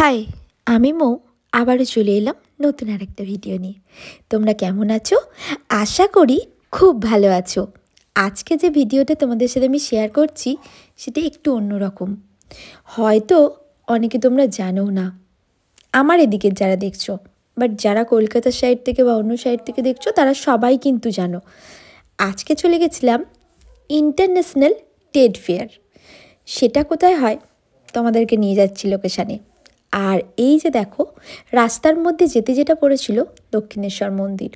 High, আমি মৌ। আবারও চলে এলাম নতুন আরেকটা ভিডিও নিয়ে। তোমরা কেমন আছো? আশা করি খুব ভালো আছো। আজকে যে ভিডিওটা তোমাদের সাথে আমি শেয়ার করছি সেটা একটু অন্যরকম। হয়তো অনেকে তোমরা জানো না, আমার এদিকে যারা দেখছো, বাট যারা কলকাতার সাইড থেকে বা অন্য সাইড থেকে দেখছো তারা সবাই কিন্তু জানো। আজকে চলে গেছিলাম ইন্টারন্যাশনাল ট্রেড ফেয়ার। সেটা কোথায় হয় তোমাদেরকে নিয়ে যাচ্ছি লোকেশানে। আর এই যে দেখো, রাস্তার মধ্যে যেতে যেটা পড়েছিল দক্ষিণেশ্বর মন্দির।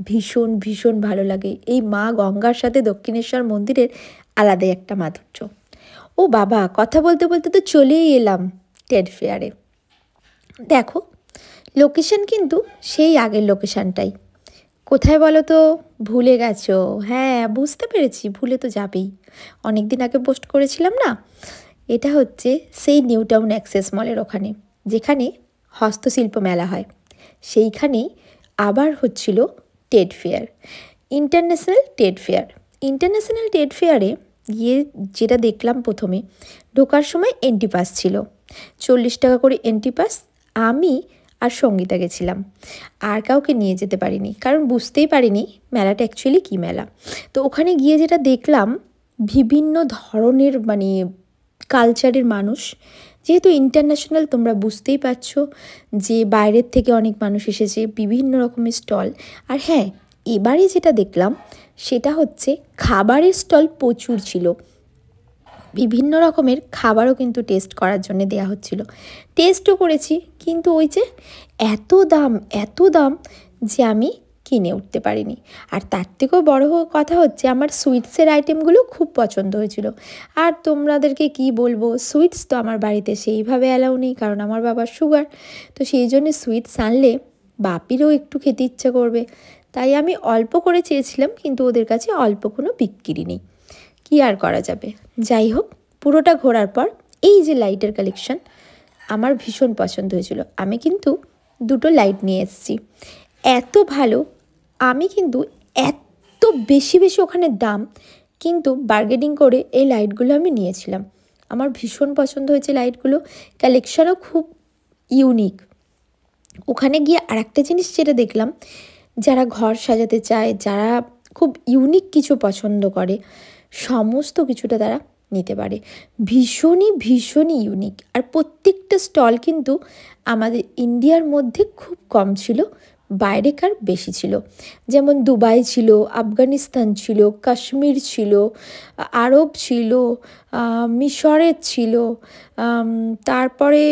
ভীষণ ভীষণ ভালো লাগে। এই মা গঙ্গার সাথে দক্ষিণেশ্বর মন্দিরের আলাদাই একটা মাধুর্য। ও বাবা, কথা বলতে বলতে তো চলেই এলাম ট্রেড ফেয়ারে। দেখো, লোকেশন কিন্তু সেই আগের লোকেশানটাই। কোথায় বলো তো? ভুলে গেছো? হ্যাঁ, বুঝতে পেরেছি, ভুলে তো যাবেই। অনেক দিন আগে পোস্ট করেছিলাম না, এটা হচ্ছে সেই নিউ টাউন অ্যাক্সেস মলের ওখানে, যেখানে হস্তশিল্প মেলা হয়। সেইখানেই আবার হচ্ছিল trade fair, international trade fair. International trade ফেয়ারে গিয়ে যেটা দেখলাম, প্রথমে ঢোকার সময় এন্ট্রি পাস ছিল 40 টাকা করে এন্ট্রি পাস। আমি আর সঙ্গীতা গেছিলাম, আর কাউকে নিয়ে যেতে পারিনি, কারণ বুঝতেই পারিনি মেলাটা অ্যাকচুয়ালি কী মেলা। তো ওখানে গিয়ে যেটা দেখলাম, বিভিন্ন ধরনের কালচারের মানুষ। যেহেতু ইন্টারন্যাশনাল, তোমরা বুঝতেই পারছো যে বাইরের থেকে অনেক মানুষ এসেছে, বিভিন্ন রকমের স্টল। আর হ্যাঁ, এবারে যেটা দেখলাম সেটা হচ্ছে খাবারের স্টল প্রচুর ছিল। বিভিন্ন রকমের খাবারও কিন্তু টেস্ট করার জন্য দেওয়া হচ্ছিল। টেস্টও করেছি, কিন্তু ওই যে এত দাম যে আমি কিনে উঠতে পারিনি। আর তার থেকেও বড় কথা হচ্ছে, আমার সুইটসের আইটেমগুলো খুব পছন্দ হয়েছিল। আর তোমাদেরকে কি বলবো, সুইটস তো আমার বাড়িতে সেইভাবে অ্যালাউ নেই, কারণ আমার বাবার সুগার। তো সেই জন্য সুইটস আনলে বাপিরও একটু খেতে ইচ্ছা করবে, তাই আমি অল্প করে চেয়েছিলাম, কিন্তু ওদের কাছে অল্প কোনো বিক্রি নেই। কি আর করা যাবে। যাই হোক, পুরোটা ঘোরার পর এই যে লাইটের কালেকশন আমার ভীষণ পছন্দ হয়েছিল। আমি কিন্তু 2টো লাইট নিয়ে এসেছি। এত ভালো, আমি কিন্তু এত বেশি ওখানে দাম, কিন্তু বার্গেনিং করে এই লাইটগুলো আমি নিয়েছিলাম। আমার ভীষণ পছন্দ হয়েছে লাইটগুলো, কালেকশনও খুব ইউনিক। ওখানে গিয়ে আরেকটা জিনিস যেটা দেখলাম, যারা ঘর সাজাতে চায়, যারা খুব ইউনিক কিছু পছন্দ করে, সমস্ত কিছুটা তারা নিতে পারে। ভীষণই ইউনিক। আর প্রত্যেকটা স্টল কিন্তু আমাদের ইন্ডিয়ার মধ্যে খুব কম ছিল, বাইরেকার বেশি ছিল। যেমন দুবাই ছিল, আফগানিস্তান ছিল, কাশ্মীর ছিল, আরব ছিল, মিশরের ছিল, তারপরে